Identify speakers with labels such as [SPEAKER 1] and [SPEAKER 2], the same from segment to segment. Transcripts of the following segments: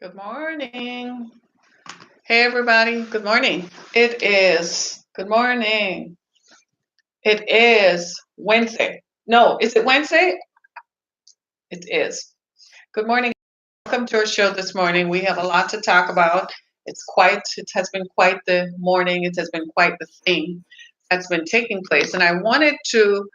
[SPEAKER 1] Good morning. Hey, everybody. Good morning. Good morning. It is Wednesday. No, is it Wednesday? It is. Good morning. Welcome to our show this morning. We have a lot to talk about. It has been quite the morning. It has been quite the thing that's been taking place. And I wanted to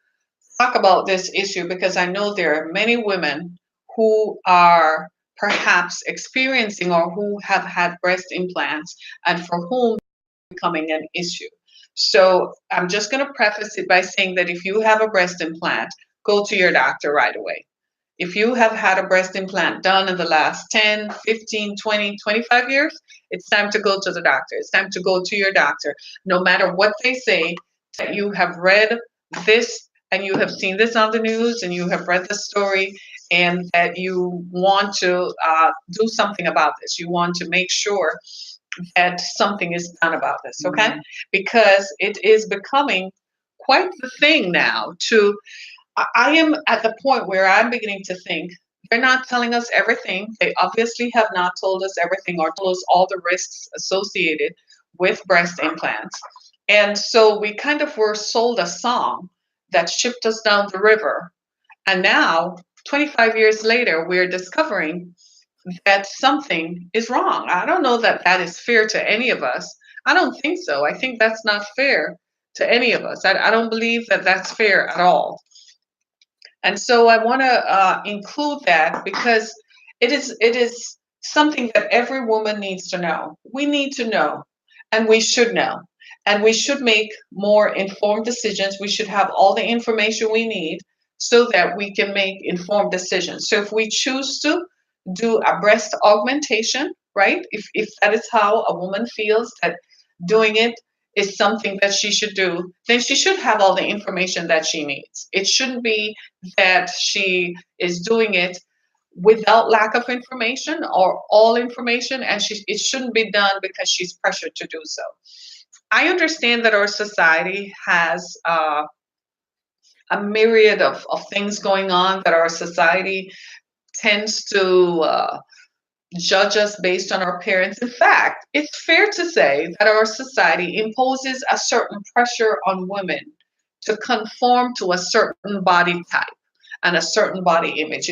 [SPEAKER 1] talk about this issue because I know there are many women who are perhaps experiencing or who have had breast implants and for whom it's becoming an issue. So I'm just going to preface it by saying that if you have a breast implant, go to your doctor right away. If you have had a breast implant done in the last 10, 15, 20, 25 years, it's time to go to the doctor. It's time to go to your doctor. No matter what they say, that you have read this and you have seen this on the news and you have read the story and that you want to do something about this. You want to make sure that something is done about this, okay? Because it is becoming quite the thing now to I am at the point where I'm beginning to think they're not telling us everything. They obviously have not told us everything or told us all the risks associated with breast implants. And so we kind of were sold a song that shipped us down the river. And now, 25 years later, we're discovering that something is wrong. I don't know that that is fair to any of us. I don't think so. I think that's not fair to any of us. I don't believe that that's fair at all. And so I want to include that because it is something that every woman needs to know. We need to know, and we should know, and we should make more informed decisions. We should have all the information we need so that we can make informed decisions. So if we choose to do a breast augmentation, right? If that is how a woman feels that doing it is something that she should do, then she should have all the information that she needs. It shouldn't be that she is doing it without lack of information or all information, and it shouldn't be done because she's pressured to do so. I understand that our society has a myriad of things going on, that our society tends to judge us based on our appearance. In fact, it's fair to say that our society imposes a certain pressure on women to conform to a certain body type and a certain body image.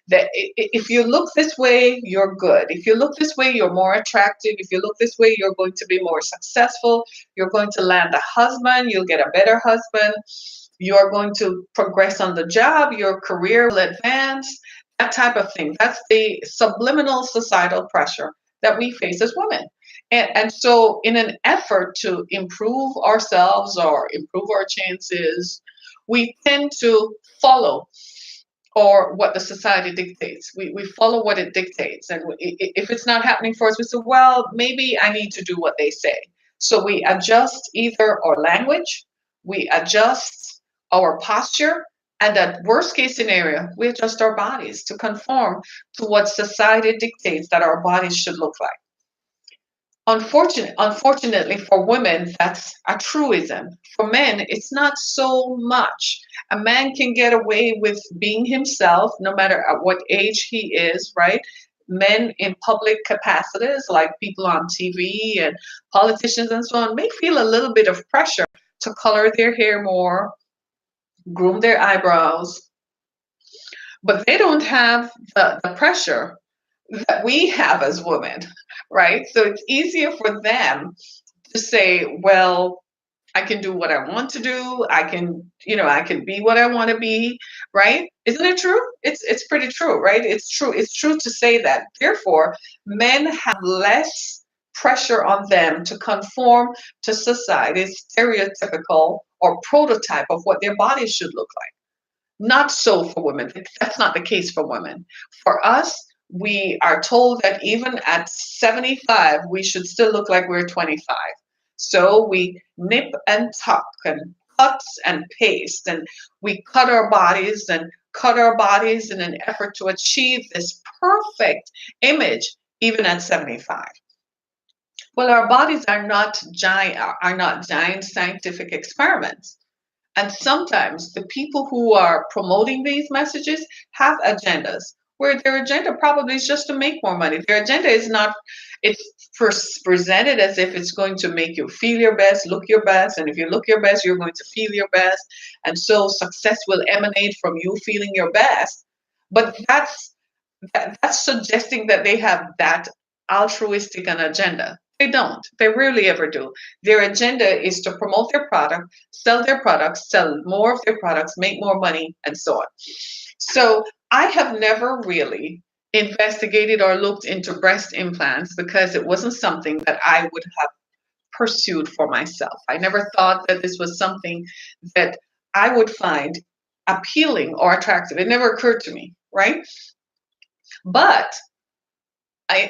[SPEAKER 1] If you look this way, you're good. If you look this way, you're more attractive. If you look this way, you're going to be more successful. You're going to land a husband. You'll get a better husband. You're going to progress on the job. Your career will advance. That type of thing. That's the subliminal societal pressure that we face as women. And so, in an effort to improve ourselves or improve our chances, we tend to follow or what the society dictates. We follow what it dictates. And if it's not happening for us, we say, well, maybe I need to do what they say. So we adjust either our language, we adjust our posture, and at worst case scenario, we adjust our bodies to conform to what society dictates that our bodies should look like. Unfortunately for women, that's a truism. For men, it's not so much. A man can get away with being himself no matter at what age he is, right? Men in public capacities, like people on TV and politicians and so on, may feel a little bit of pressure to color their hair more, groom their eyebrows, but they don't have the pressure that we have as women, right? So it's easier for them to say, well, I can do what I want to do. I can be what I want to be, right? Isn't it true? It's pretty true, right? It's true. It's true to say that. Therefore, men have less pressure on them to conform to society's stereotypical or prototype of what their bodies should look like. Not so for women. That's not the case for women. For us, we are told that even at 75, we should still look like we're 25. So we nip and tuck and cut and paste, and we cut our bodies in an effort to achieve this perfect image, even at 75. Well, our bodies are not giant scientific experiments. And sometimes the people who are promoting these messages have agendas. where their agenda probably is just to make more money. Their agenda is not, it's presented as if it's going to make you feel your best, look your best. And if you look your best, you're going to feel your best. And so success will emanate from you feeling your best. But that's suggesting that they have that altruistic an agenda. They don't. They rarely ever do. Their agenda is to promote their product, sell their products, sell more of their products, make more money, and so on. So I have never really investigated or looked into breast implants because it wasn't something that I would have pursued for myself. I never thought that this was something that I would find appealing or attractive. It never occurred to me, right? But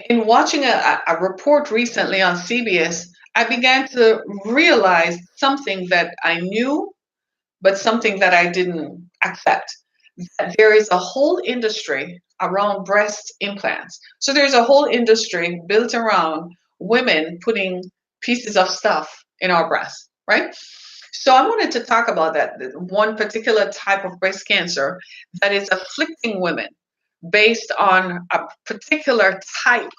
[SPEAKER 1] in watching a report recently on CBS, I began to realize something that I knew, but something that I didn't accept. That there is a whole industry around breast implants. So there's a whole industry built around women putting pieces of stuff in our breasts, right? So I wanted to talk about that one particular type of breast cancer that is afflicting women based on a particular type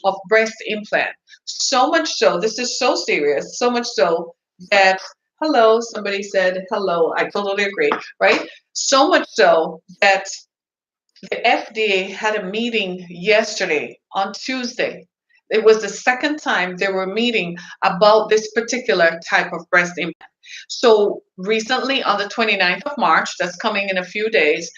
[SPEAKER 1] of breast implant. So much so, this is so serious, so much so that, hello, somebody said hello. I totally agree, right? So much so that the FDA had a meeting yesterday on Tuesday. It was the second time they were meeting about this particular type of breast implant. So recently, on the 29th of March, that's coming in a few days,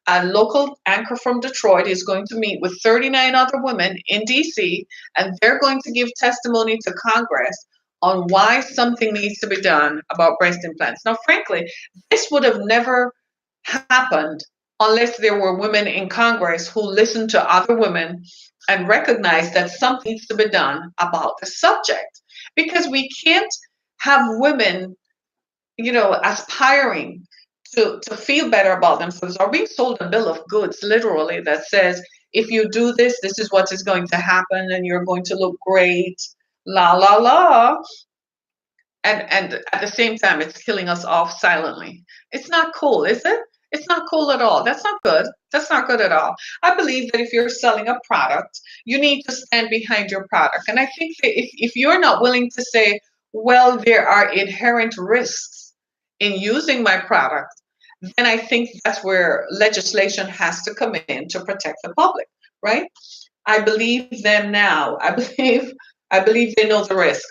[SPEAKER 1] a local anchor from Detroit is going to meet with 39 other women in DC, and they're going to give testimony to Congress on why something needs to be done about breast implants. Now, frankly, this would have never happened unless there were women in Congress who listened to other women and recognized that something needs to be done about the subject. Because we can't have women, aspiring to feel better about themselves or being sold a bill of goods, literally, that says, if you do this, this is what is going to happen and you're going to look great, la, la, la. And at the same time, it's killing us off silently. It's not cool, is it? It's not cool at all. That's not good. That's not good at all. I believe that if you're selling a product, you need to stand behind your product. And I think that if you're not willing to say, well, there are inherent risks in using my product, then I think that's where legislation has to come in to protect the public, right? I believe them now. I believe they know the risk.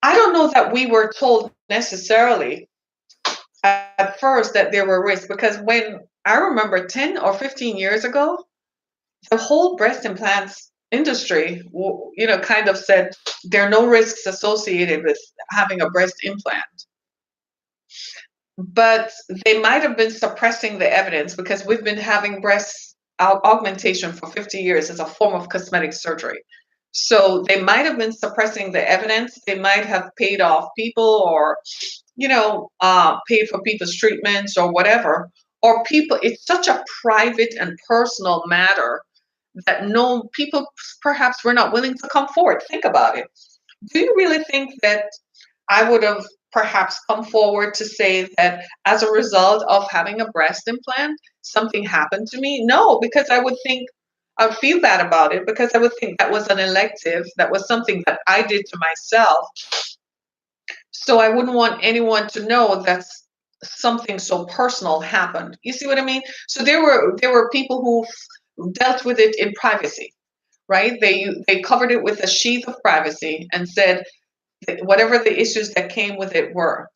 [SPEAKER 1] I don't know that we were told necessarily at first that there were risks, because when I remember 10 or 15 years ago, the whole breast implants industry, kind of said there are no risks associated with having a breast implant. But they might have been suppressing the evidence because we've been having breast augmentation for 50 years as a form of cosmetic surgery. So they might have been suppressing the evidence. They might have paid off people or, paid for people's treatments or whatever. Or people, it's such a private and personal matter that no people perhaps were not willing to come forward. Think about it. Do you really think that I would have perhaps come forward to say that as a result of having a breast implant, something happened to me? No, because I would feel bad about it, because I would think that was an elective, that was something that I did to myself. So I wouldn't want anyone to know that something so personal happened. You see what I mean? So there were people who dealt with it in privacy, right? They covered it with a sheath of privacy and said whatever the issues that came with it were.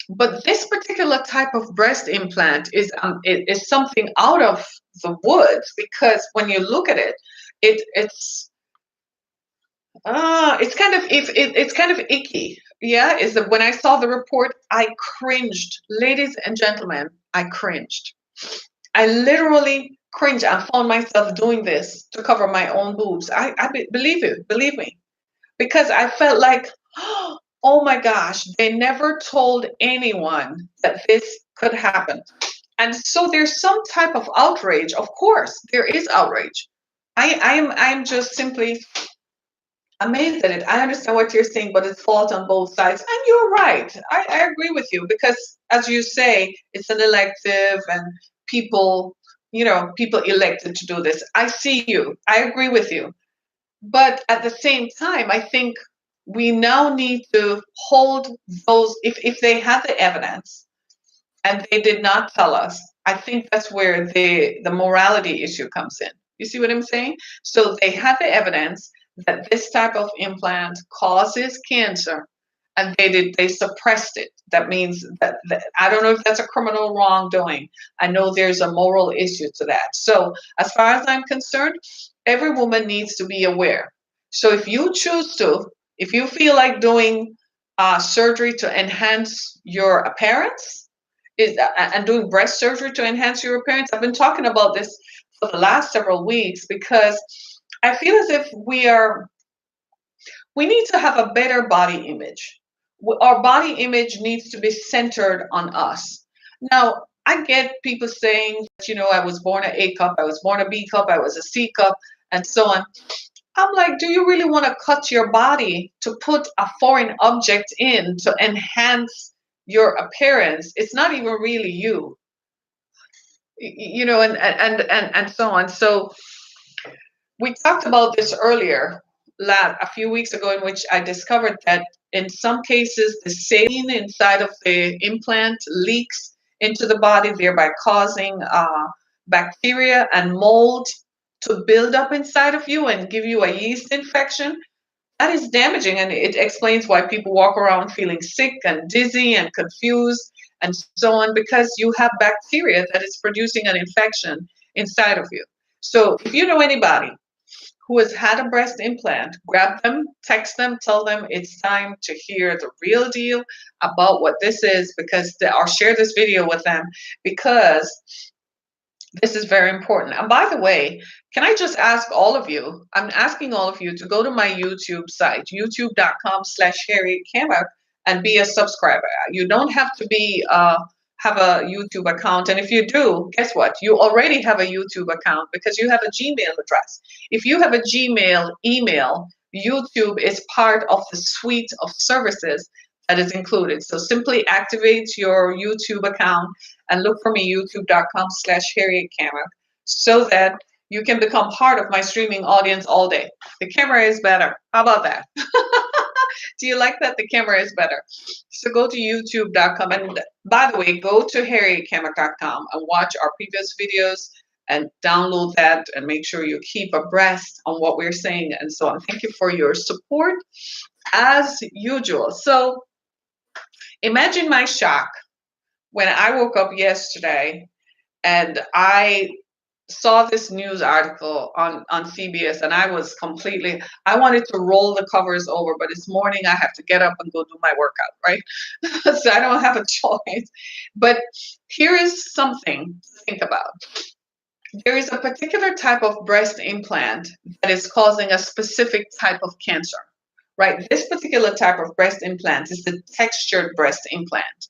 [SPEAKER 1] But this particular type of breast implant is something out of the woods, because when you look at it, it's kind of icky. Yeah, is that when I saw the report, I cringed. Ladies and gentlemen, I cringed. I literally cringed. I found myself doing this to cover my own boobs. Believe me, because I felt like, oh my gosh, they never told anyone that this could happen. And so there's some type of outrage. Of course, there is outrage. I'm just simply amazed at it. I understand what you're saying, but it's fault on both sides. And you're right. I agree with you, because as you say, it's an elective and people people elected to do this. I see you. I agree with you. But at the same time, I think we now need to hold those, if they have the evidence and they did not tell us, I think that's where the morality issue comes in. You see what I'm saying? So they have the evidence that this type of implant causes cancer, and they suppressed it. That means that I don't know if that's a criminal wrongdoing. I know there's a moral issue to that. So as far as I'm concerned, every woman needs to be aware. So if you choose to, if you feel like doing surgery to enhance your appearance, and doing breast surgery to enhance your appearance, I've been talking about this for the last several weeks because I feel as if we need to have a better body image. Our body image needs to be centered on us. Now, I get people saying that, I was born an A cup, I was born a B cup, I was a C cup, and so on. I'm like, do you really want to cut your body to put a foreign object in to enhance your appearance? It's not even really you, and so on. So we talked about this earlier, a few weeks ago, in which I discovered that in some cases, the saline inside of the implant leaks into the body, thereby causing bacteria and mold to build up inside of you and give you a yeast infection. That is damaging, and it explains why people walk around feeling sick and dizzy and confused and so on, because you have bacteria that is producing an infection inside of you. So if you know anybody who has had a breast implant, grab them, text them, tell them it's time to hear the real deal about what this is, or share this video with them, because this is very important. And by the way, can I just ask all of you, I'm asking all of you to go to my YouTube site, youtube.com/Harriet Kamak, and be a subscriber. You don't have to have a YouTube account. And if you do, guess what? You already have a YouTube account because you have a Gmail address. If you have a Gmail email, YouTube is part of the suite of services that is included. So simply activate your YouTube account and look for me, youtube.com/Harriet Kamak, so that you can become part of my streaming audience all day. The camera is better. How about that? Do you like that? The camera is better. So go to youtube.com. And by the way, go to harrietkamak.com and watch our previous videos and download that and make sure you keep abreast on what we're saying and so on. Thank you for your support as usual. So imagine my shock when I woke up yesterday and I saw this news article on CBS, and I wanted to roll the covers over, but this morning I have to get up and go do my workout, right? So I don't have a choice. But here is something to think about. There is a particular type of breast implant that is causing a specific type of cancer, right? This particular type of breast implant is the textured breast implant.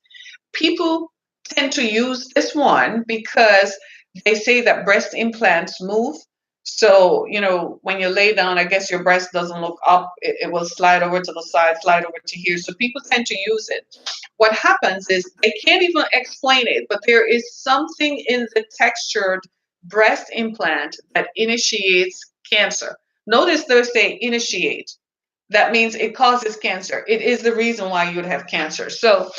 [SPEAKER 1] People tend to use this one because they say that breast implants move. So, when you lay down, I guess your breast doesn't look up. It will slide over to the side, slide over to here. So people tend to use it. What happens is they can't even explain it, but there is something in the textured breast implant that initiates cancer. Notice they say initiate. That means it causes cancer. It is the reason why you would have cancer. So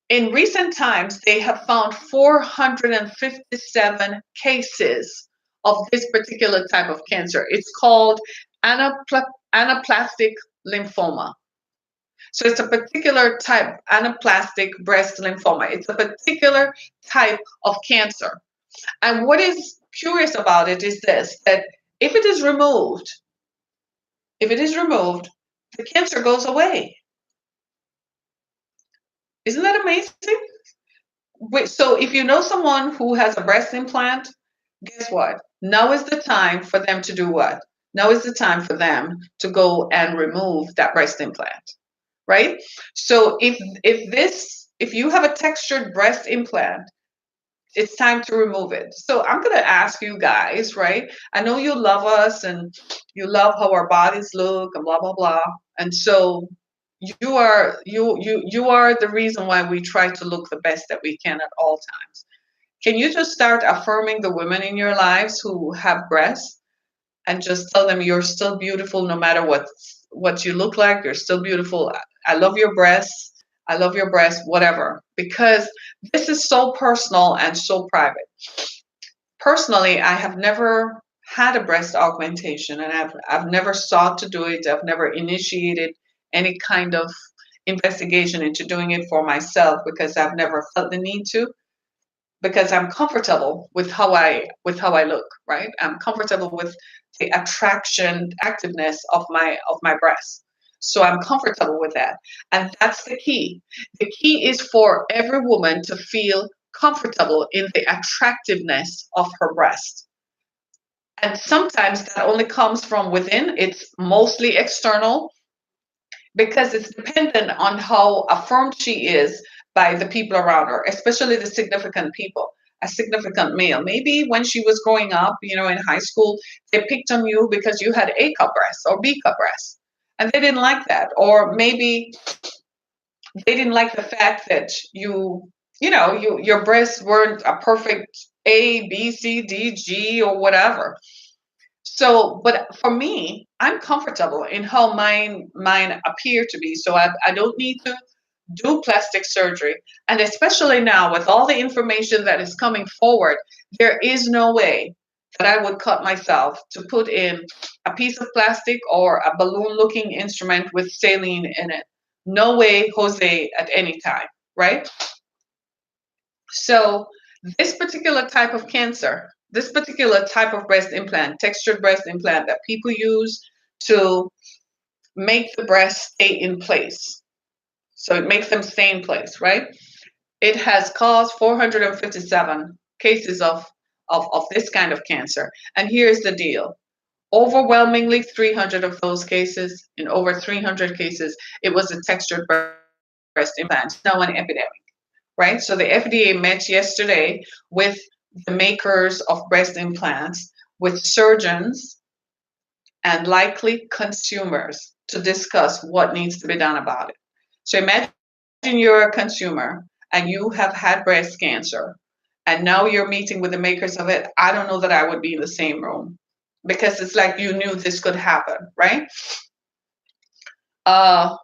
[SPEAKER 1] in recent times, they have found 457 cases of this particular type of cancer. It's called anaplastic lymphoma. So it's a particular type, anaplastic breast lymphoma. It's a particular type of cancer. And what is curious about it is this, that if it is removed, the cancer goes away. Isn't that amazing? So if you know someone who has a breast implant, guess what? Now is the time for them to do what? Now is the time for them to go and remove that breast implant, right? So if you have a textured breast implant, it's time to remove it. So I'm going to ask you guys, right? I know you love us and you love how our bodies look and blah, blah, blah. And so you are the reason why we try to look the best that we can at all times. Can you just start affirming the women in your lives who have breasts and just tell them you're still beautiful no matter what you look like? You're still beautiful. I love your breasts. I love your breasts, whatever. Because this is so personal and so private. Personally, I have never had a breast augmentation, and I've never sought to do it. I've never initiated any kind of investigation into doing it for myself because I've never felt the need to, because I'm comfortable with how I look, right? I'm comfortable with the attraction activeness of my breasts. So I'm comfortable with that. And that's the key. The key is for every woman to feel comfortable in the attractiveness of her breast. And sometimes that only comes from within. It's mostly external because it's dependent on how affirmed she is by the people around her, especially the significant people, a significant male. Maybe when she was growing up, in high school, they picked on you because you had A cup breasts or B cup breasts, and they didn't like that. Or maybe they didn't like the fact that your breasts weren't a perfect A, B, C, D, G, or whatever. So, but for me, I'm comfortable in how mine appear to be. So I don't need to do plastic surgery. And especially now with all the information that is coming forward, there is no way that I would cut myself to put in a piece of plastic or a balloon looking instrument with saline in it. No way, Jose, at any time, right? So this particular type of cancer, this particular type of breast implant, textured breast implant that people use to make the breast stay in place. So it makes them stay in place, right? It has caused 457 cases of this kind of cancer. And here's the deal. Overwhelmingly 300 of those cases, in over 300 cases, it was a textured breast implant, now an epidemic, right? So the FDA met yesterday with the makers of breast implants, with surgeons and likely consumers to discuss what needs to be done about it. So imagine you're a consumer and you have had breast cancer and now you're meeting with the makers of it. I don't know that I would be in the same room because it's like you knew this could happen, right? The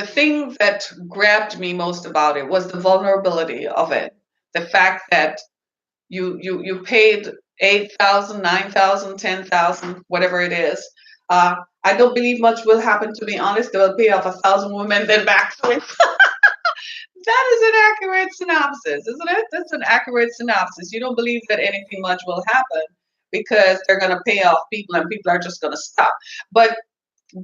[SPEAKER 1] thing that grabbed me most about it was the vulnerability of it. The fact that you paid 8,000, 9,000, 10,000, whatever it is. I don't believe much will happen, to be honest. They will pay off 1,000 women, then back to it. That is an accurate synopsis, isn't it? That's an accurate synopsis. You don't believe that anything much will happen because they're going to pay off people and people are just going to stop. But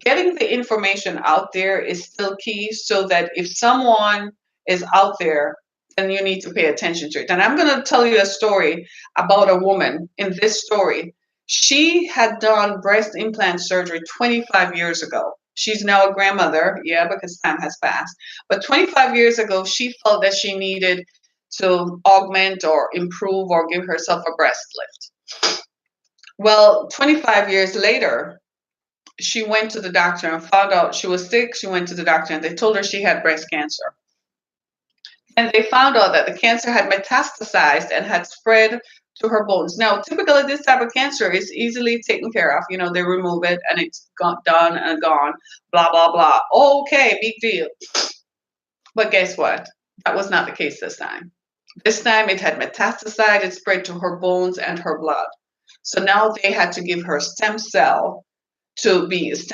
[SPEAKER 1] getting the information out there is still key so that if someone is out there, then you need to pay attention to it. And I'm going to tell you a story about a woman in this story. She had done breast implant surgery 25 years ago. She's now a grandmother, yeah, because time has passed. But 25 years ago, she felt that she needed to augment or improve or give herself a breast lift. Well, 25 years later, she went to the doctor and found out she was sick. She went to the doctor and they told her she had breast cancer. And they found out that the cancer had metastasized and had spread to her bones. Now, typically, this type of cancer is easily taken care of. They remove it and it's done and gone, blah, blah, blah. Okay, big deal. But guess what? That was not the case this time. This time it had metastasized, it spread to her bones and her blood. So now they had to give her stem cell treatments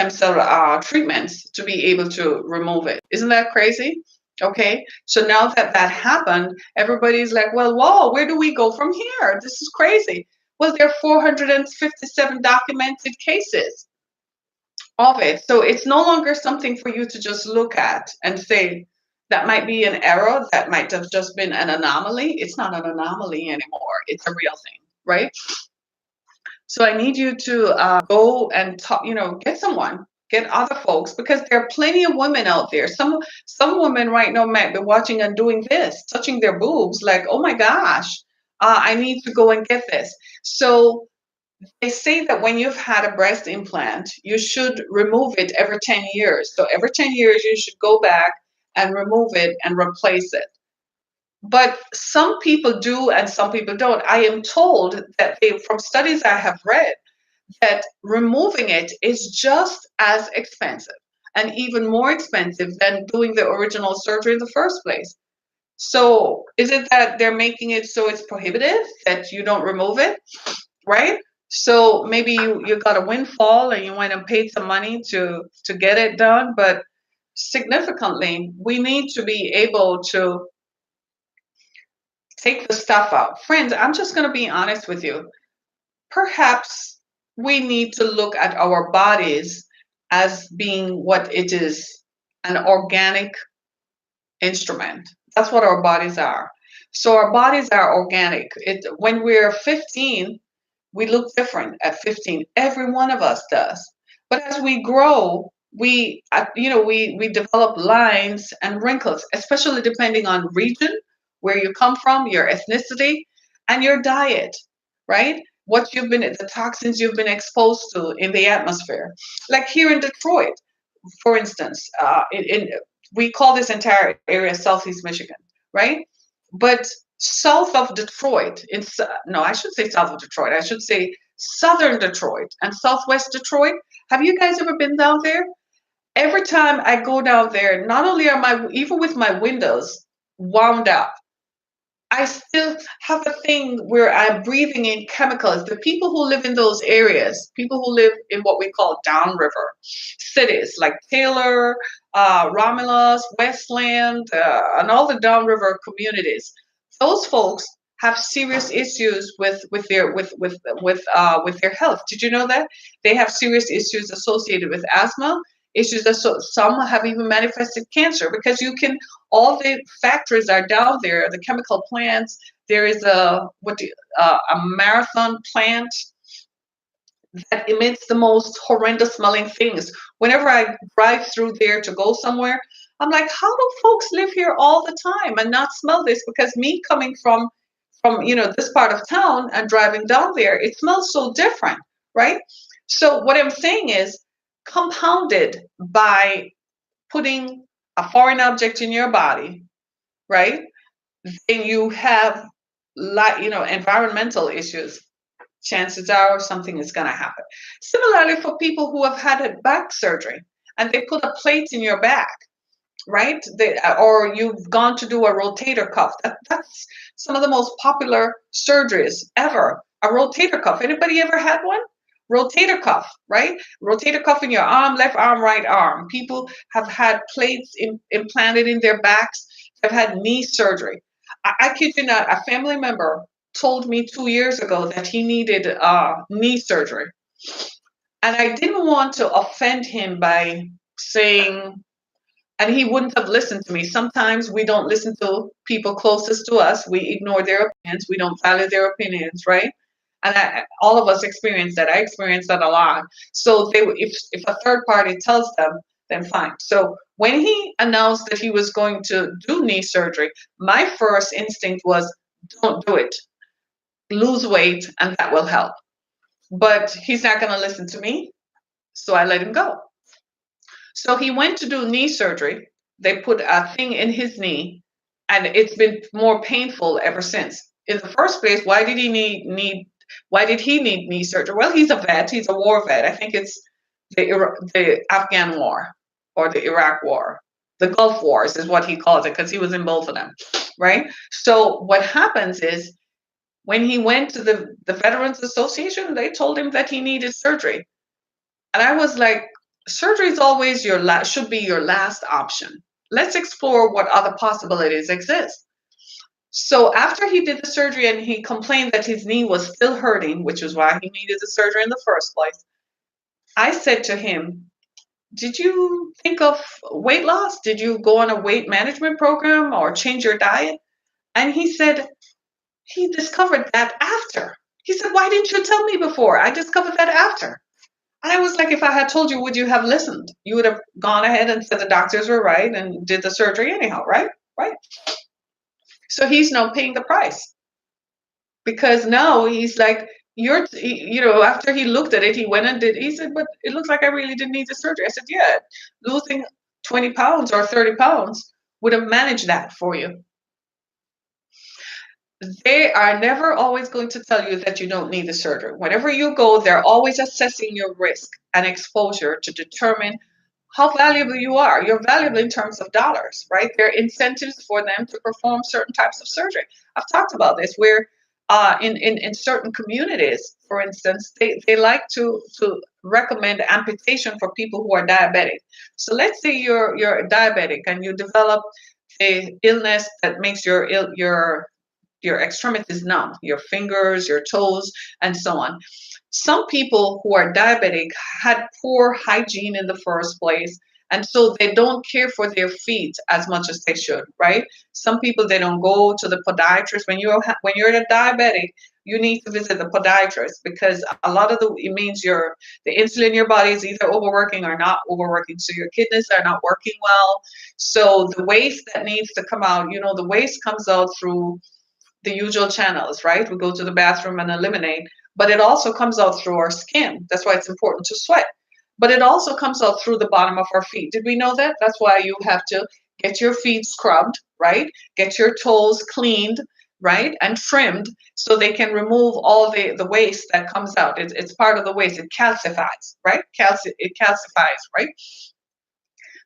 [SPEAKER 1] to be able to remove it. Isn't that crazy? Okay, so now that happened, everybody's like, well, whoa, where do we go from here? This is crazy. Well, there are 457 documented cases of it. So it's no longer something for you to just look at and say, that might be an error, that might have just been an anomaly. It's not an anomaly anymore. It's a real thing, right? So I need you to go and talk, get someone, get other folks, because there are plenty of women out there. Some women right now might be watching and doing this, touching their boobs, like, oh my gosh, I need to go and get this. So they say that when you've had a breast implant, you should remove it every 10 years. So every 10 years, you should go back and remove it and replace it. But some people do and some people don't. I am told that from studies I have read, that removing it is just as expensive and even more expensive than doing the original surgery in the first place. So is it that they're making it so it's prohibitive that you don't remove it, right? So maybe you got a windfall and you went and paid some money to get it done, but significantly, we need to be able to take the stuff out. Friends, I'm just going to be honest with you. Perhaps we need to look at our bodies as being what it is, an organic instrument. That's what our bodies are. So our bodies are organic. When we're 15, we look different at 15. Every one of us does. But as we grow, we develop lines and wrinkles, especially depending on region, where you come from, your ethnicity, and your diet, right? The toxins you've been exposed to in the atmosphere. Like here in Detroit, for instance, we call this entire area Southeast Michigan, right? But south of Detroit, no, I should say south of Detroit. I should say southern Detroit and southwest Detroit. Have you guys ever been down there? Every time I go down there, not only are even with my windows wound up, I still have a thing where I'm breathing in chemicals. The people who live in those areas, people who live in what we call downriver cities like Taylor, Romulus, Westland, and all the downriver communities, those folks have serious issues with their health. Did you know that they have serious issues associated with asthma? Issues that some have even manifested cancer because all the factories are down there, the chemical plants. There is a marathon plant that emits the most horrendous smelling things. Whenever I drive through there to go somewhere, I'm like, how do folks live here all the time and not smell this? Because me coming from this part of town and driving down there, it smells so different, right? So what I'm saying is compounded by putting a foreign object in your body, right? Then you have environmental issues. Chances are something is going to happen. Similarly, for people who have had a back surgery and they put a plate in your back, right? Or you've gone to do a rotator cuff. That's some of the most popular surgeries ever. A rotator cuff. Anybody ever had one? Rotator cuff, right? Rotator cuff in your arm, left arm, right arm. People have had plates implanted in their backs. Have had knee surgery. I kid you not, a family member told me 2 years ago that he needed knee surgery. And I didn't want to offend him by saying, and he wouldn't have listened to me. Sometimes we don't listen to people closest to us. We ignore their opinions. We don't value their opinions, right? And all of us experience that. I experienced that a lot. So if a third party tells them, then fine. So when he announced that he was going to do knee surgery, my first instinct was, don't do it. Lose weight, and that will help. But he's not going to listen to me, so I let him go. So he went to do knee surgery. They put a thing in his knee, and it's been more painful ever since. In the first place, why did he need knee surgery? Well, he's a vet. He's a war vet. I think it's the Afghan War or the Iraq War. The Gulf Wars is what he calls it because he was in both of them, right? So what happens is when he went to the Veterans Association, they told him that he needed surgery. And I was like, surgery is always should be your last option. Let's explore what other possibilities exist. So after he did the surgery and he complained that his knee was still hurting, which was why he needed the surgery in the first place, I said to him, did you think of weight loss? Did you go on a weight management program or change your diet? And he said he discovered that after. He said, why didn't you tell me before? I discovered that after. And I was like, if I had told you, would you have listened? You would have gone ahead and said the doctors were right and did the surgery anyhow, right? Right. So he's now paying the price because now he's like, after he looked at it, he went and he said, but it looks like I really didn't need the surgery. I said, yeah, losing 20 pounds or 30 pounds would have managed that for you. they are never always going to tell you that you don't need the surgery. Whenever you go, they're always assessing your risk and exposure to determine how valuable you are. You're valuable in terms of dollars, right? There are incentives for them to perform certain types of surgery. I've talked about this where in certain communities, for instance, they like to recommend amputation for people who are diabetic. So let's say you're diabetic and you develop a illness that makes your extremities numb, your fingers, your toes, and so on. Some people who are diabetic had poor hygiene in the first place, and so they don't care for their feet as much as they should, right? Some people they don't go to the podiatrist. When you're a diabetic, you need to visit the podiatrist because a lot of it means the insulin in your body is either overworking or not overworking, so your kidneys are not working well. So the waste that needs to come out, the waste comes out through the usual channels, right? We go to the bathroom and eliminate, but it also comes out through our skin. That's why it's important to sweat. But it also comes out through the bottom of our feet. Did we know that? That's why you have to get your feet scrubbed, right? Get your toes cleaned, right? And trimmed so they can remove all the waste that comes out. It's part of the waste. It calcifies, right? It calcifies, right?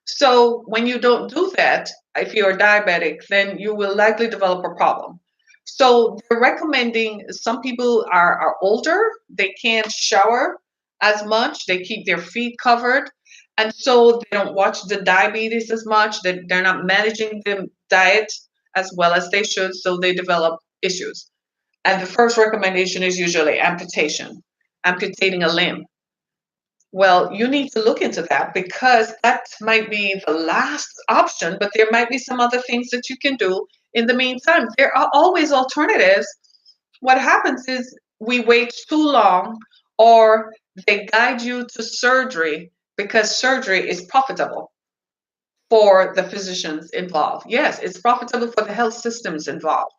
[SPEAKER 1] So when you don't do that, if you're diabetic, then you will likely develop a problem. So they're recommending some people are older, they can't shower as much, they keep their feet covered, and so they don't watch the diabetes as much, they're not managing the diet as well as they should, so they develop issues. And the first recommendation is usually amputation, amputating a limb. Well, you need to look into that because that might be the last option, but there might be some other things that you can do in the meantime. There are always alternatives. What happens is we wait too long or they guide you to surgery because surgery is profitable for the physicians involved. Yes, it's profitable for the health systems involved,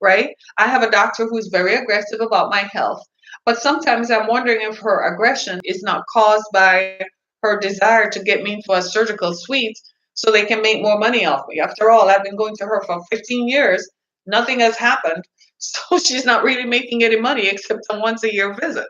[SPEAKER 1] right? I have a doctor who's very aggressive about my health, but sometimes I'm wondering if her aggression is not caused by her desire to get me into a surgical suite so they can make more money off me. After all, I've been going to her for 15 years. Nothing has happened. So she's not really making any money except a once a year visit.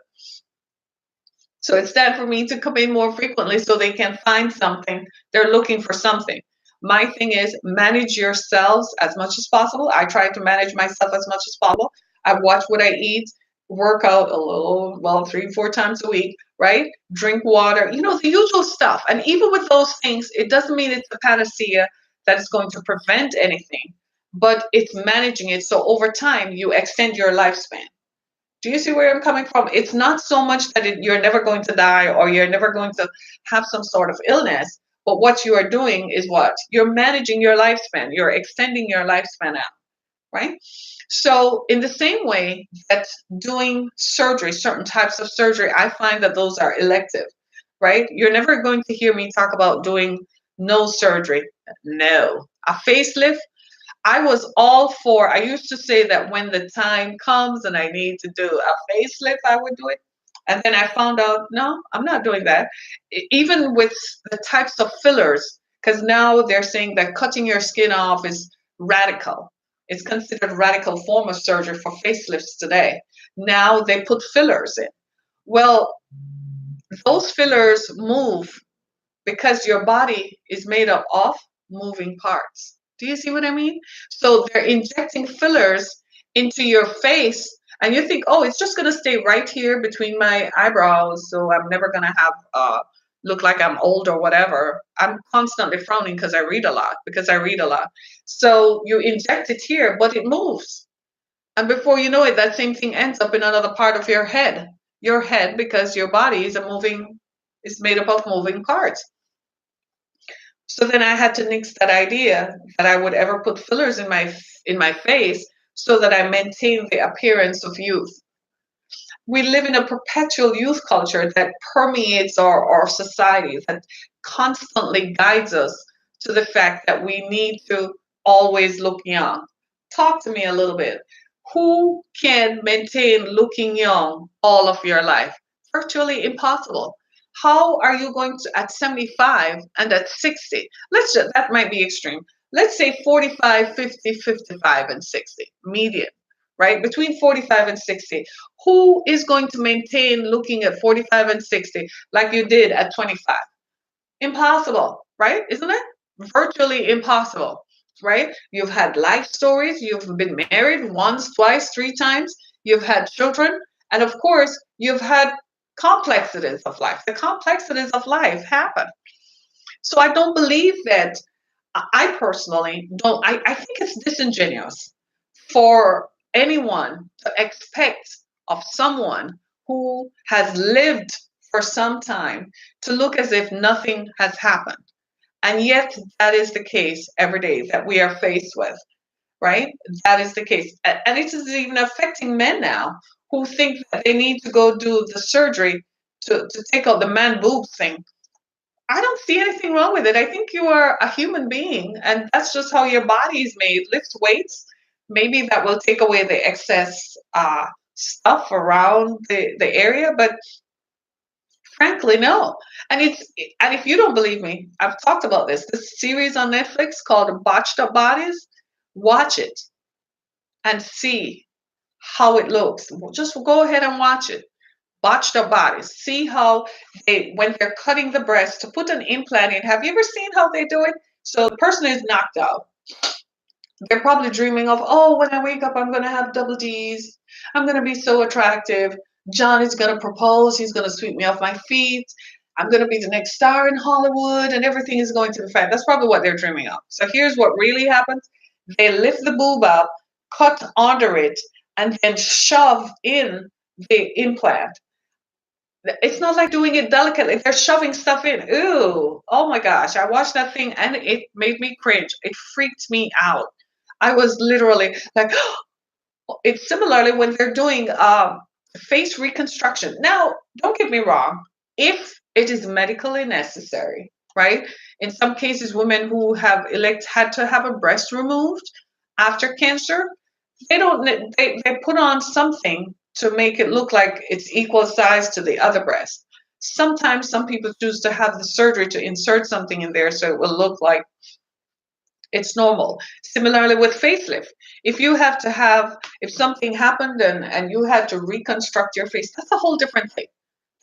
[SPEAKER 1] So it's time for me to come in more frequently so they can find something. They're looking for something. My thing is manage yourselves as much as possible. I try to manage myself as much as possible. I watch what I eat, work out a little, well, 3, 4 times a week, right? Drink water, the usual stuff. And even with those things, it doesn't mean it's a panacea that is going to prevent anything, but it's managing it. So over time, you extend your lifespan. Do you see where I'm coming from? It's not so much that you're never going to die or you're never going to have some sort of illness, but what you are doing is what? You're managing your lifespan, you're extending your lifespan out, right? So, in the same way that doing surgery, certain types of surgery, I find that those are elective, right? You're never going to hear me talk about doing no surgery. No. A facelift, I was all for, I used to say that when the time comes and I need to do a facelift, I would do it. And then I found out, no, I'm not doing that. Even with the types of fillers, because now they're saying that cutting your skin off is radical. It's considered a radical form of surgery for facelifts today. Now they put fillers in. Well, those fillers move because your body is made up of moving parts. Do you see what I mean? So they're injecting fillers into your face, and you think, oh, it's just going to stay right here between my eyebrows, so I'm never going to have look like I'm old or whatever. I'm constantly frowning because I read a lot. So you inject it here, but it moves. And before you know it, that same thing ends up in another part of your head. Your head, because your body is made up of moving parts. So then I had to nix that idea that I would ever put fillers in my face so that I maintain the appearance of youth. We live in a perpetual youth culture that permeates our society, that constantly guides us to the fact that we need to always look young. Talk to me a little bit. Who can maintain looking young all of your life? Virtually impossible. How are you going to at 75 and at 60? That might be extreme. Let's say 45, 50, 55, and 60, median, right? Between 45 and 60. Who is going to maintain looking at 45 and 60 like you did at 25? Impossible, right? Isn't it? Virtually impossible, right? You've had life stories, you've been married once, twice, three times, you've had children, and of course, you've had complexities of life. The complexities of life happen. So I don't believe that. I personally don't. I think it's disingenuous for anyone to expect of someone who has lived for some time to look as if nothing has happened. And yet, that is the case every day that we are faced with, right? That is the case. And it is even affecting men now who think that they need to go do the surgery to take out the man boob thing. I don't see anything wrong with it. I think you are a human being, and that's just how your body is made. Lift weights. Maybe that will take away the excess stuff around the area, but frankly, no. And if you don't believe me, I've talked about this. This series on Netflix called Botched Up Bodies. Watch it and see how it looks. Just go ahead and watch it. Botched up bodies. See how when they're cutting the breast to put an implant in. Have you ever seen how they do it? So the person is knocked out. They're probably dreaming of, oh, when I wake up, I'm going to have double D's. I'm going to be so attractive. John is going to propose. He's going to sweep me off my feet. I'm going to be the next star in Hollywood, and everything is going to be fine. That's probably what they're dreaming of. So here's what really happens. They lift the boob up, cut under it, and then shove in the implant. It's not like doing it delicately. They're shoving stuff in. Ooh, oh my gosh. I watched that thing and it made me cringe. It freaked me out. I was literally like, it's similarly when they're doing face reconstruction. Now, don't get me wrong. If it is medically necessary, right? In some cases, women who have had to have a breast removed after cancer, they don't they put on something to make it look like it's equal size to the other breast. Sometimes some people choose to have the surgery to insert something in there so it will look like it's normal. Similarly with facelift, if something happened and you had to reconstruct your face, that's a whole different thing.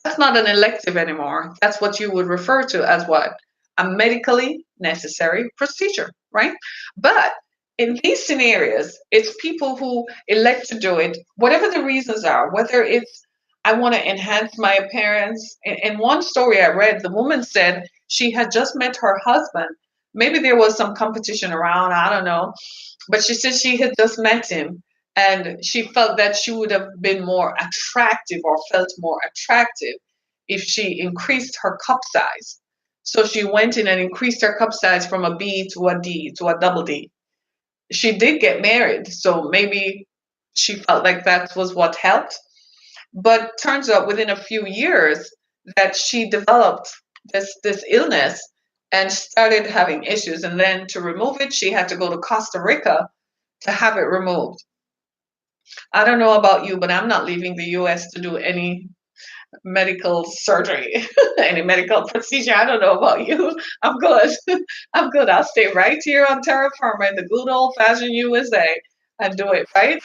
[SPEAKER 1] That's not an elective anymore. That's what you would refer to as what? A medically necessary procedure, right? But in these scenarios, it's people who elect to do it, whatever the reasons are, whether it's, I want to enhance my appearance. In one story I read, the woman said she had just met her husband. Maybe there was some competition around, I don't know. But she said she had just met him and she felt that she would have been more attractive or felt more attractive if she increased her cup size. So she went in and increased her cup size from a B to a D to a double D. She did get married, so maybe she felt like that was what helped. But turns out within a few years that she developed this illness and started having issues. And then to remove it, she had to go to Costa Rica to have it removed. I don't know about you, but I'm not leaving the US to do any medical surgery, any medical procedure. I don't know about you. I'm good. I'm good. I'll stay right here on terra firma in the good old fashioned USA and do it right.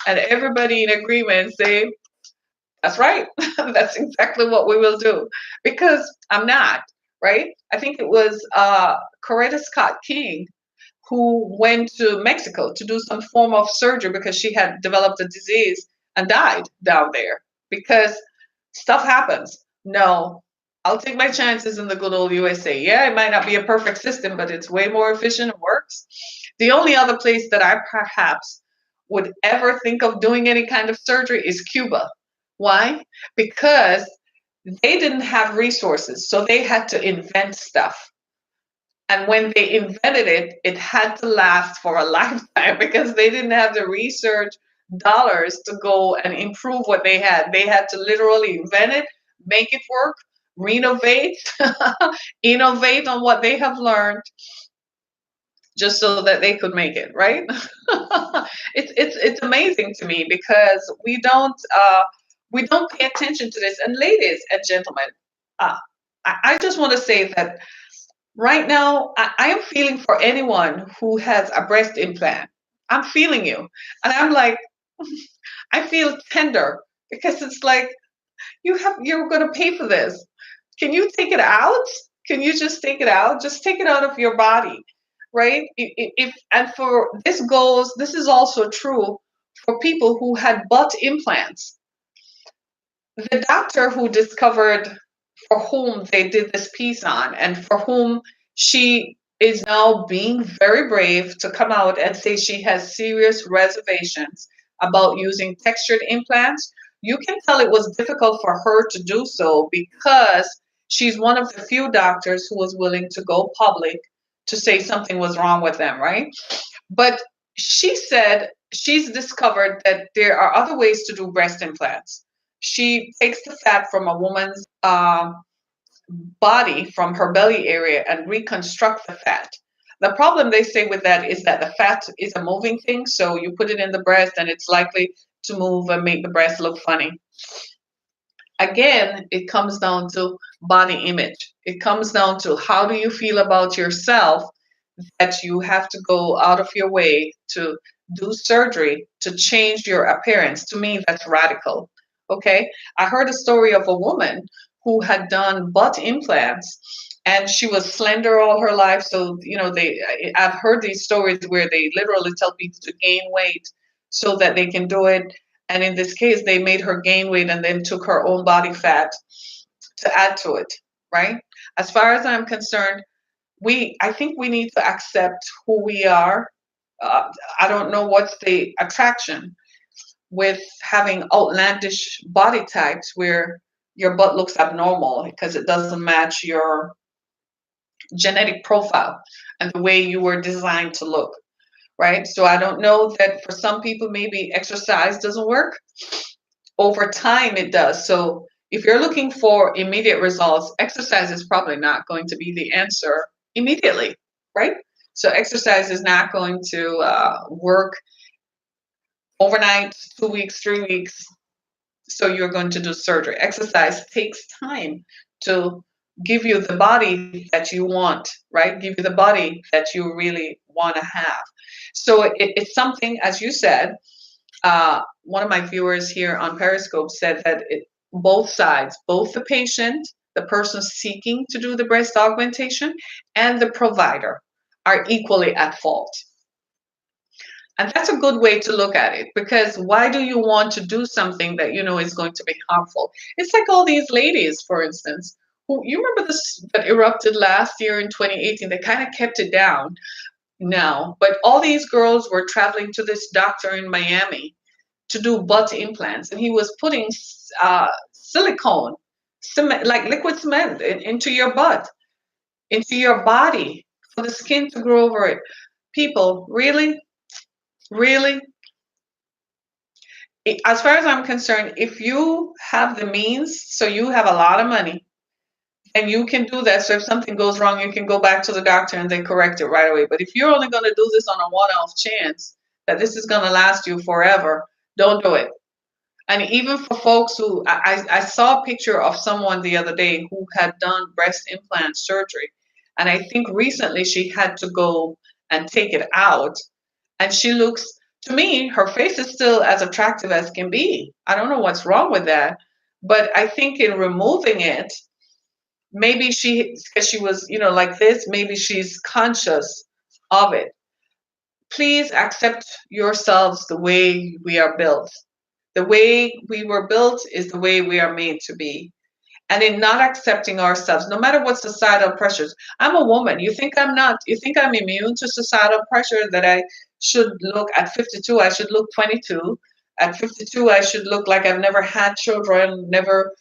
[SPEAKER 1] And everybody in agreement say, that's right. That's exactly what we will do. Because I'm not, right? I think it was Coretta Scott King who went to Mexico to do some form of surgery because she had developed a disease and died down there because stuff happens. No, I'll take my chances in the good old USA. Yeah, it might not be a perfect system, but it's way more efficient and works. The only other place that I perhaps would ever think of doing any kind of surgery is Cuba. Why? Because they didn't have resources, so they had to invent stuff. And when they invented it, it had to last for a lifetime because they didn't have the research dollars to go and improve what they had. They had to literally invent it, make it work, renovate, innovate on what they have learned just so that they could make it, right? It's amazing to me because we don't pay attention to this. And ladies and gentlemen, I just want to say that right now, I am feeling for anyone who has a breast implant. I'm feeling you. And I'm like, I feel tender because it's like you're going to pay for this. Can you take it out? Can you just take it out? Just take it out of your body, right? If and for this is also true for people who had butt implants. The doctor who discovered for whom they did this piece on and for whom she is now being very brave to come out and say she has serious reservations about using textured implants. You can tell it was difficult for her to do so because she's one of the few doctors who was willing to go public to say something was wrong with them, right? But she said she's discovered that there are other ways to do breast implants. She takes the fat from a woman's body, from her belly area, and reconstruct the fat. The problem they say with that is that the fat is a moving thing, so you put it in the breast and it's likely to move and make the breast look funny. Again, it comes down to body image. It comes down to how do you feel about yourself that you have to go out of your way to do surgery to change your appearance. To me, that's radical. Okay. I heard a story of a woman who had done butt implants and she was slender all her life. So, I've heard these stories where they literally tell people to gain weight so that they can do it. And in this case, they made her gain weight and then took her own body fat to add to it, right? As far as I'm concerned, I think we need to accept who we are. I don't know what's the attraction with having outlandish body types where your butt looks abnormal because it doesn't match your genetic profile and the way you were designed to look, right? So I don't know that for some people maybe exercise doesn't work. Over time it does. So if you're looking for immediate results, exercise is probably not going to be the answer immediately, right? So exercise is not going to work overnight, 2 weeks, 3 weeks. So you're going to do surgery. Exercise takes time to give you the body that you want, right? Give you the body that you really want to have. So it's something, as you said, one of my viewers here on Periscope said that both sides, both the patient, the person seeking to do the breast augmentation, and the provider are equally at fault. And that's a good way to look at it because why do you want to do something that you know is going to be harmful? It's like all these ladies, for instance, who you remember this that erupted last year in 2018, they kind of kept it down now, but all these girls were traveling to this doctor in Miami to do butt implants, and he was putting silicone, cement, like liquid cement, into your butt, into your body for the skin to grow over it. People, really, really, as far as I'm concerned, if you have the means, so you have a lot of money, and you can do that. So if something goes wrong, you can go back to the doctor and they correct it right away. But if you're only going to do this on a one-off chance that this is going to last you forever, don't do it. And even for folks who, I saw a picture of someone the other day who had done breast implant surgery. And I think recently she had to go and take it out. And she looks, to me, her face is still as attractive as can be. I don't know what's wrong with that. But I think in removing it, maybe because she was, like this, maybe she's conscious of it. Please accept yourselves the way we are built. The way we were built is the way we are made to be. And in not accepting ourselves, no matter what societal pressures, I'm a woman. You think I'm not? You think I'm immune to societal pressure that I should look at 52, I should look 22. At 52, I should look like I've never had children, never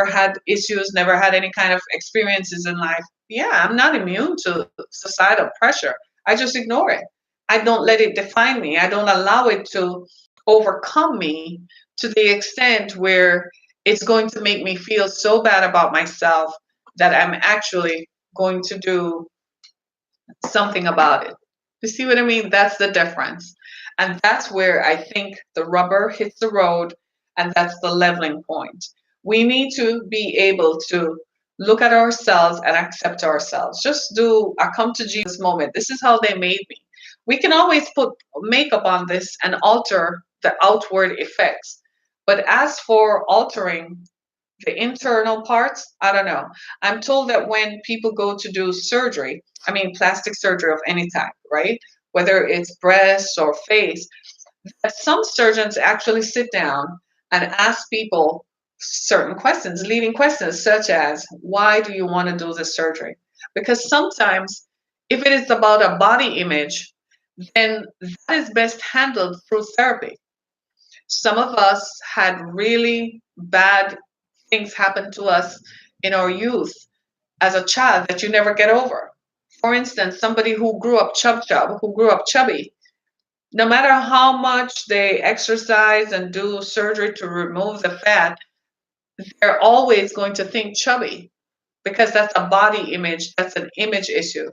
[SPEAKER 1] had issues, never had any kind of experiences in life. Yeah, I'm not immune to societal pressure. I just ignore it. I don't let it define me. I don't allow it to overcome me to the extent where it's going to make me feel so bad about myself that I'm actually going to do something about it. You see what I mean? That's the difference. And that's where I think the rubber hits the road, and that's the leveling point. We need to be able to look at ourselves and accept ourselves. Just do a come to Jesus moment. This is how they made me. We can always put makeup on this and alter the outward effects. But as for altering the internal parts, I don't know. I'm told that when people go to do surgery, I mean plastic surgery of any type, right? Whether it's breast or face, that some surgeons actually sit down and ask people certain questions, leading questions such as, why do you want to do this surgery? Because sometimes if it is about a body image, then that is best handled through therapy. Some of us had really bad things happen to us in our youth as a child that you never get over. For instance, somebody who grew up who grew up chubby, no matter how much they exercise and do surgery to remove the fat, they're always going to think chubby because that's a body image, that's an image issue.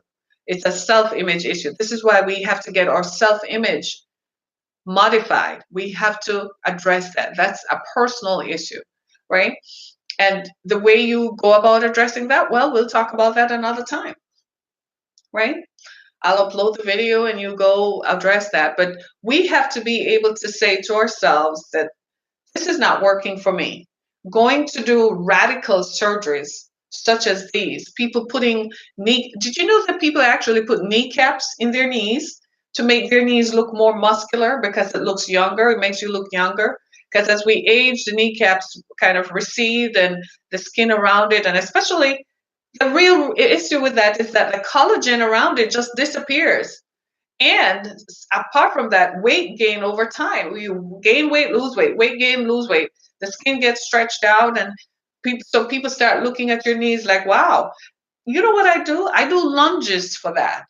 [SPEAKER 1] It's a self image issue. This is why we have to get our self image modified. We have to address that. That's a personal issue, right? And the way you go about addressing that, well, we'll talk about that another time, right? I'll upload the video and you go address that. But we have to be able to say to ourselves that this is not working for me. Going to do radical surgeries such as these, people putting did you know that people actually put kneecaps in their knees to make their knees look more muscular because it looks younger, it makes you look younger. Because as we age, the kneecaps kind of recede and the skin around it, and especially the real issue with that is that the collagen around it just disappears. And apart from that, weight gain over time. You gain weight, lose weight gain, lose weight. The skin gets stretched out, and people start looking at your knees like, wow, you know what I do? I do lunges for that.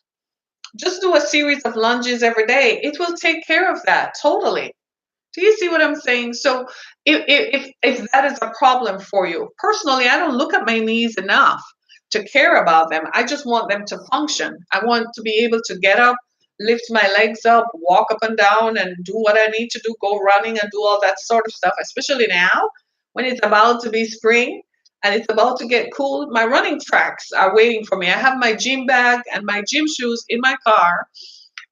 [SPEAKER 1] Just do a series of lunges every day. It will take care of that totally. Do you see what I'm saying? So if that is a problem for you, personally, I don't look at my knees enough to care about them. I just want them to function. I want to be able to get up, lift my legs up, walk up and down, and do what I need to do, go running and do all that sort of stuff, especially now when it's about to be spring and it's about to get cool. My running tracks are waiting for me. I have my gym bag and my gym shoes in my car,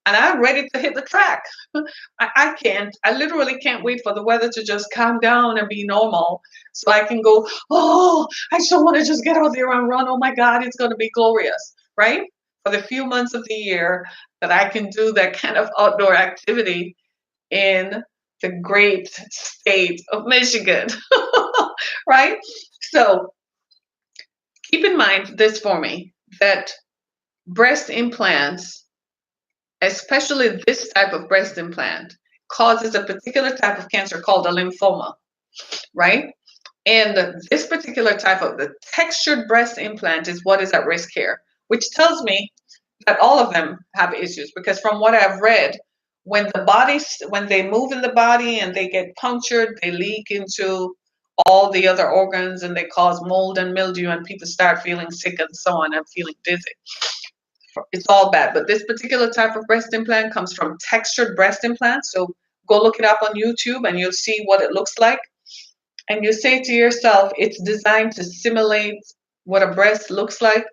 [SPEAKER 1] and I'm ready to hit the track. I can't. I literally can't wait for the weather to just calm down and be normal so I can go, oh, I so want to just get out there and run. Oh my God, it's going to be glorious, right? For the few months of the year that I can do that kind of outdoor activity in the great state of Michigan, right? So keep in mind this for me, that breast implants, especially this type of breast implant, causes a particular type of cancer called a lymphoma, right? And this particular type of the textured breast implant is what is at risk here, which tells me that all of them have issues, because from what I've read, when they move in the body and they get punctured, they leak into all the other organs and they cause mold and mildew and people start feeling sick and so on and feeling dizzy. It's all bad. But this particular type of breast implant comes from textured breast implants. So go look it up on YouTube and you'll see what it looks like. And you say to yourself, it's designed to simulate what a breast looks like.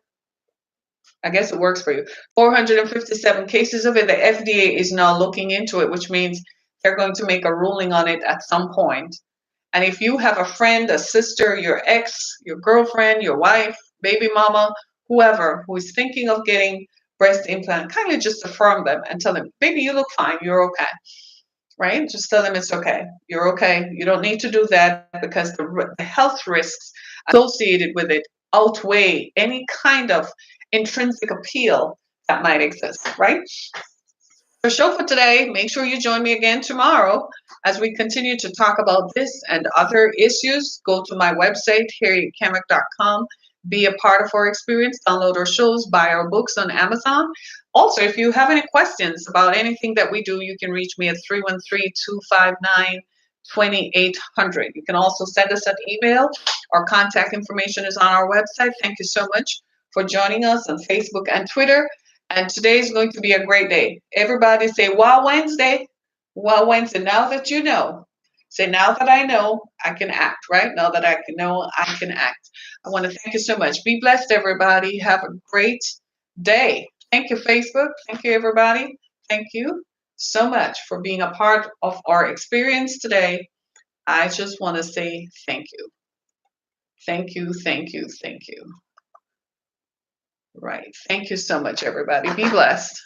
[SPEAKER 1] I guess it works for you. 457 cases of it. The FDA is now looking into it, which means they're going to make a ruling on it at some point. And if you have a friend, a sister, your ex, your girlfriend, your wife, baby mama, whoever who is thinking of getting breast implant, kindly just affirm them and tell them, baby, you look fine. You're okay. Right? Just tell them it's okay. You're okay. You don't need to do that because the health risks associated with it outweigh any kind of intrinsic appeal that might exist, right? The show for today. Make sure you join me again tomorrow as we continue to talk about this and other issues. Go to my website, harrietkemick.com. Be a part of our experience. Download our shows, buy our books on Amazon. Also, if you have any questions about anything that we do, you can reach me at 313-259-2800. You can also send us an email. Our contact information is on our website. Thank you so much for joining us on Facebook and Twitter. And today is going to be a great day. Everybody say, wow, Wednesday. Wow, Wednesday. Now that you know. Say, now that I know, I can act, right? Now that I can know, I can act. I want to thank you so much. Be blessed, everybody. Have a great day. Thank you, Facebook. Thank you, everybody. Thank you. so much for being a part of our experience today. I just want to say thank you. Thank you, thank you, thank you. Right. Thank you so much, everybody. Be blessed.